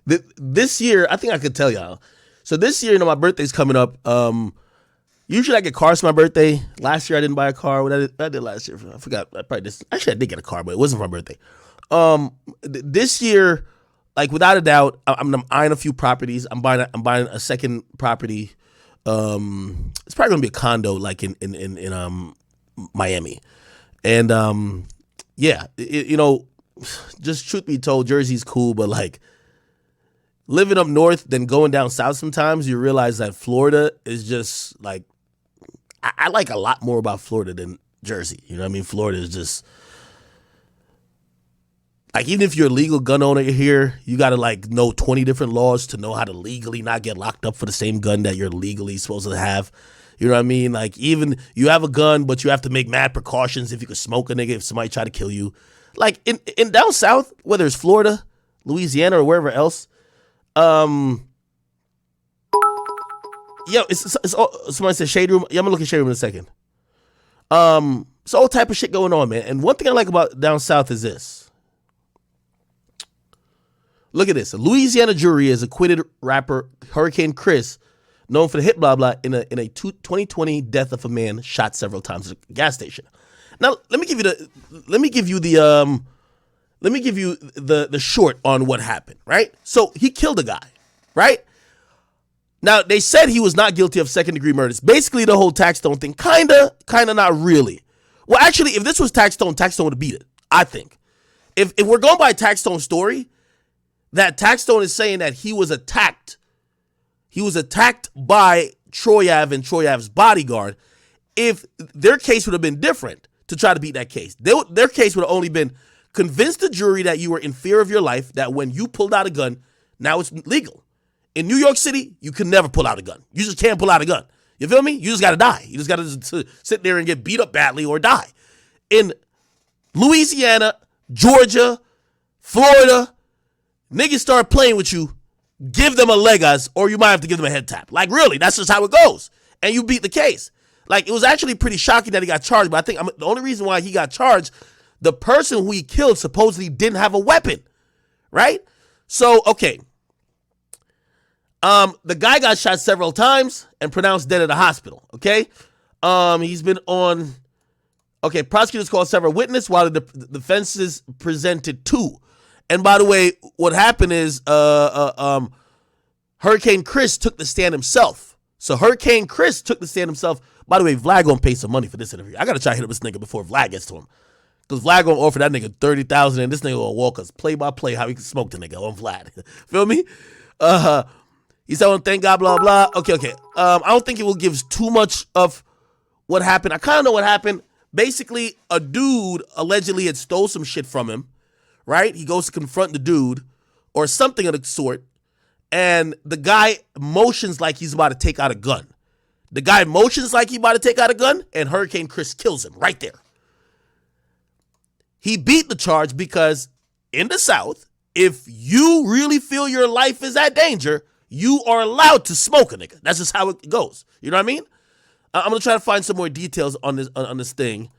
This year, I think I could tell y'all. So this year, my birthday's coming up. Usually I get cars for my birthday. Last year I didn't buy a car. What I did last year, I forgot. Actually, I did get a car, but it wasn't for my birthday. This year, like without a doubt, I'm eyeing a few properties. I'm buying a second property. It's probably gonna be a condo, like in Miami, and yeah, just truth be told, Jersey's cool, but like living up north, then going down south, sometimes you realize that Florida is just like I like a lot more about Florida than Jersey. You know what I mean? Florida is just like, even if you're a legal gun owner here, you got to like know 20 different laws to know how to legally not get locked up for the same gun that you're legally supposed to have. You know what I mean? Like, even you have a gun, but you have to make mad precautions if you could smoke a nigga if somebody try to kill you. Like in down south, whether it's Florida, Louisiana, or wherever else, somebody said shade room. Yeah, I'm gonna look at shade room in a second. It's all type of shit going on, man. And one thing I like about down south is this. Look at this. A Louisiana jury has acquitted rapper Hurricane Chris, known for the hit blah blah, in a 2020 death of a man shot several times at a gas station. Now let me give you the short on what happened. Right. So he killed a guy. Right. Now they said he was not guilty of second degree murder. It's basically the whole Taxstone thing. Kinda, not really. Well, actually, if this was Taxstone would have beat it. I think. If we're going by Taxstone's story, that Taxstone is saying that he was attacked. He was attacked by Troy Ave and Troy Ave's bodyguard. If their case would have been different to try to beat that case, their case would have only been convince the jury that you were in fear of your life, that when you pulled out a gun, now it's legal. In New York City, you can never pull out a gun. You just can't pull out a gun. You feel me? You just got to die. You just got to sit there and get beat up badly or die. In Louisiana, Georgia, Florida, niggas start playing with you, give them a Legos, or you might have to give them a head tap. Like, really, that's just how it goes. And you beat the case. Like, it was actually pretty shocking that he got charged, but I think the only reason why he got charged, the person who he killed supposedly didn't have a weapon, right? So, okay. The guy got shot several times and pronounced dead at a hospital, okay? He's been on, okay, prosecutors called several witnesses while the defenses presented two. And by the way, what happened is Hurricane Chris took the stand himself. So Hurricane Chris took the stand himself. By the way, Vlad gonna pay some money for this interview. I gotta try to hit up this nigga before Vlad gets to him. Because Vlad gonna offer that nigga $30,000 and this nigga gonna walk us play by play how he can smoke the nigga on Vlad. Feel me? He said, well, thank God, blah, blah. Okay. I don't think it will give too much of what happened. I kind of know what happened. Basically, a dude allegedly had stole some shit from him, right? He goes to confront the dude or something of the sort, and the guy motions like he's about to take out a gun. The guy motions like he's about to take out a gun, and Hurricane Chris kills him right there. He beat the charge because in the South, if you really feel your life is at danger, you are allowed to smoke a nigga. That's just how it goes. You know what I mean? I'm going to try to find some more details on this thing.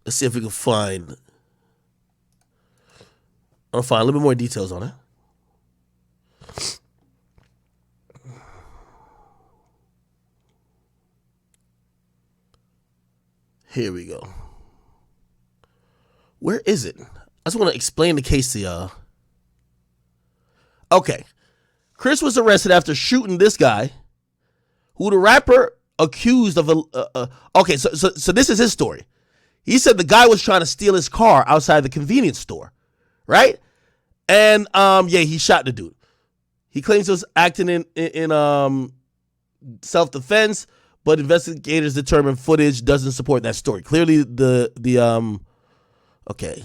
Let's see if we can find... I'll find a little bit more details on it. Here we go. Where is it? I just want to explain the case to y'all. Okay. Chris was arrested after shooting this guy, who the rapper accused of okay, so this is his story. He said the guy was trying to steal his car outside the convenience store, right? And he shot the dude. He claims he was acting in self-defense, but investigators determined footage doesn't support that story. Clearly, okay,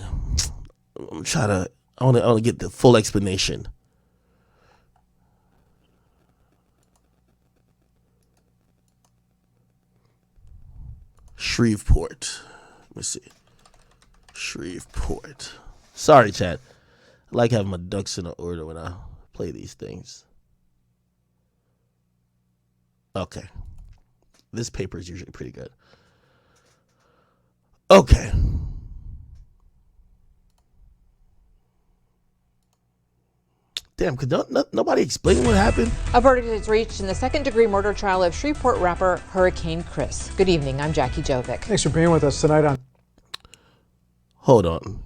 I'm trying to. I want to get the full explanation. Shreveport. Let me see. Shreveport. Sorry, Chad. I like having my ducks in order when I play these things. Okay. This paper is usually pretty good. Okay. Damn, could nobody explain what happened? A verdict is reached in the second-degree murder trial of Shreveport rapper Hurricane Chris. Good evening, I'm Jackie Jovic. Thanks for being with us tonight on... Hold on.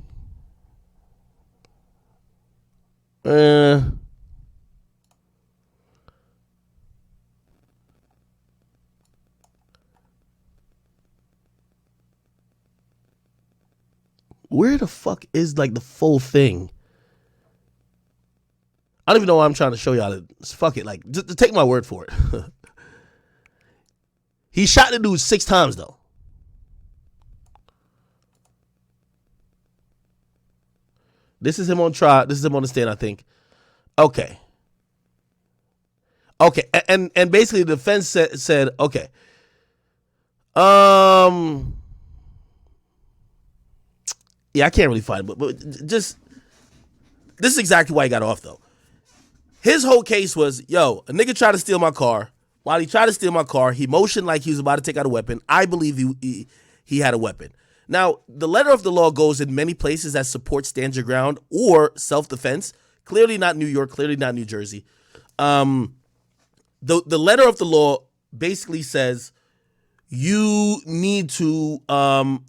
Where the fuck is like the full thing? I don't even know why I'm trying to show y'all. Fuck it. Like, just take my word for it. He shot the dude 6 times, though. This is him on trial. This is him on the stand, I think. Okay. Okay. And basically the defense said, okay. Yeah, I can't really find it, but just, this is exactly why he got off, though. His whole case was, yo, a nigga tried to steal my car. While he tried to steal my car, he motioned like he was about to take out a weapon. I believe he had a weapon. Now, the letter of the law goes in many places that support stand your ground or self-defense. Clearly not New York, clearly not New Jersey. The letter of the law basically says you need to,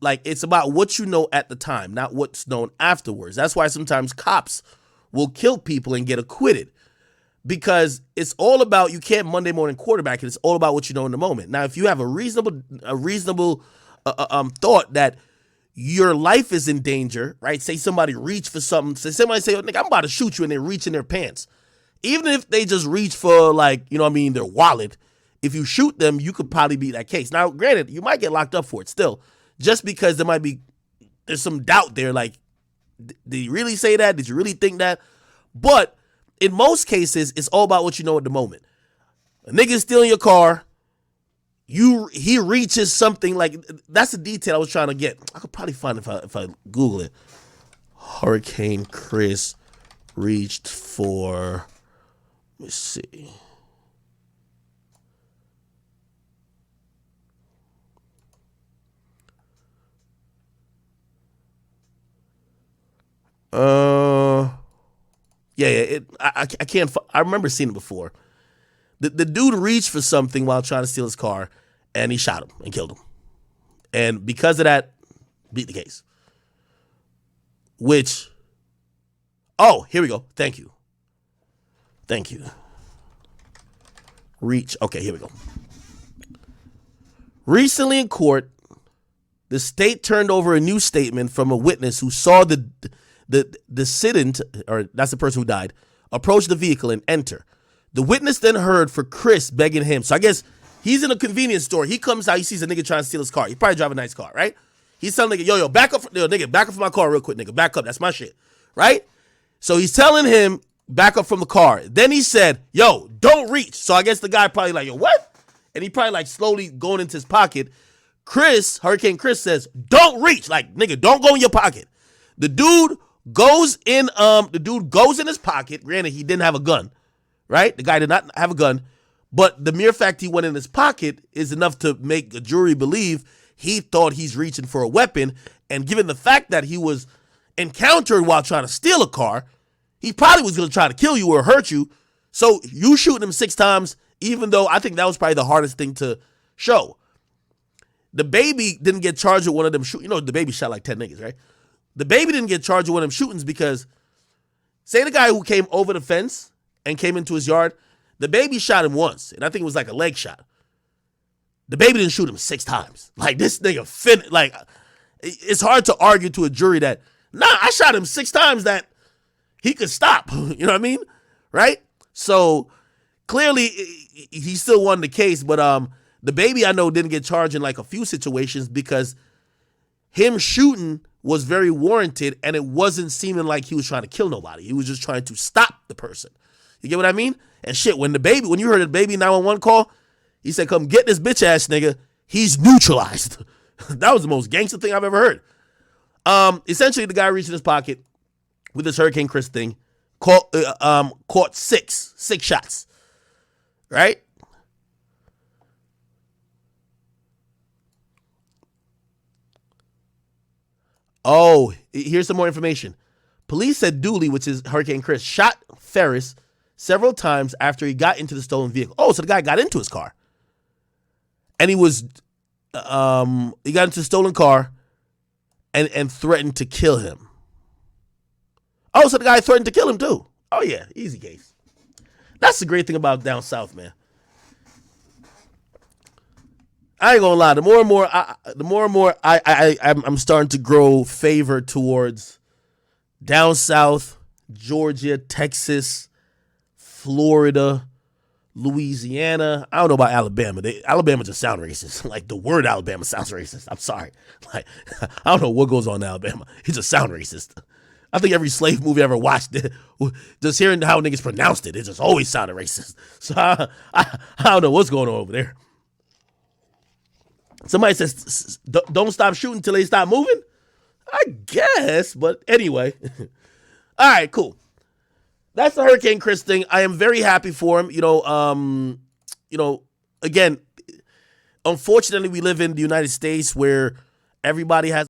like, it's about what you know at the time, not what's known afterwards. That's why sometimes cops will kill people and get acquitted. Because it's all about, you can't Monday morning quarterback it. It's all about what you know in the moment. Now, if you have a reasonable thought that your life is in danger, right? Say somebody reach for something. Somebody say, oh, nigga, I'm about to shoot you, and they reach in their pants. Even if they just reach for, like, you know what I mean, their wallet, if you shoot them, you could probably beat that case. Now, granted, you might get locked up for it still, just because there's some doubt there. Like, did you really say that? Did you really think that? But in most cases, it's all about what you know at the moment. A nigga stealing your car, he reaches something, like, that's the detail I was trying to get. I could probably find it if I Google it. Hurricane Chris reached for, let me see. Yeah. I can't. I remember seeing it before. The dude reached for something while trying to steal his car, and he shot him and killed him. And because of that, beat the case. Which, oh, here we go. Thank you. Reach. Okay, here we go. Recently in court, the state turned over a new statement from a witness who saw the decedent, or that's the person who died, approach the vehicle and enter. The witness then heard for Chris begging him. So I guess he's in a convenience store. He comes out, he sees a nigga trying to steal his car. He probably drive a nice car, right? He's telling nigga, yo, back up, nigga, back up from my car real quick, nigga. Back up, that's my shit, right? So he's telling him, back up from the car. Then he said, yo, don't reach. So I guess the guy probably like, yo, what? And he probably like slowly going into his pocket. Hurricane Chris says, don't reach. Like, nigga, don't go in your pocket. The dude goes in his pocket. Granted, he didn't have a gun, right? The guy did not have a gun, but the mere fact he went in his pocket is enough to make a jury believe he thought he's reaching for a weapon. And given the fact that he was encountered while trying to steal a car, he probably was going to try to kill you or hurt you. So you shooting him 6 times, even though I think that was probably the hardest thing to show. The baby didn't get charged with one of them shootings. You know, the baby shot like 10 niggas, right? The baby didn't get charged with one of them shootings because, say the guy who came over the fence and came into his yard, the baby shot him once, and I think it was like a leg shot. The baby didn't shoot him 6 times. Like, this nigga like, it's hard to argue to a jury that, nah, I shot him 6 times that he could stop. You know what I mean? Right? So, clearly, he still won the case, but the baby I know didn't get charged in like a few situations because him shooting was very warranted and it wasn't seeming like he was trying to kill nobody. He was just trying to stop the person. You get what I mean? And shit, when you heard the baby 911 call, he said, come get this bitch ass nigga. He's neutralized. That was the most gangster thing I've ever heard. Essentially, the guy reached in his pocket with this Hurricane Chris thing, caught six shots, right? Oh, here's some more information. Police said Dooley, which is Hurricane Chris, shot Ferris several times after he got into the stolen vehicle. Oh, so the guy got into his car. And he got into the stolen car and threatened to kill him. Oh, so the guy threatened to kill him too. Oh yeah, easy case. That's the great thing about down south, man. I ain't gonna lie. The more and more I'm starting to grow favor towards down south, Georgia, Texas, Florida, Louisiana. I don't know about Alabama. Alabama just sound racist. Like the word Alabama sounds racist. I'm sorry. Like I don't know what goes on in Alabama. It just sound racist. I think every slave movie I ever watched, just hearing how niggas pronounced it just always sounded racist. So I don't know what's going on over there. Somebody says, don't stop shooting until they stop moving? I guess, but anyway. All right, cool. That's the Hurricane Chris thing. I am very happy for him. Again, unfortunately, we live in the United States where everybody has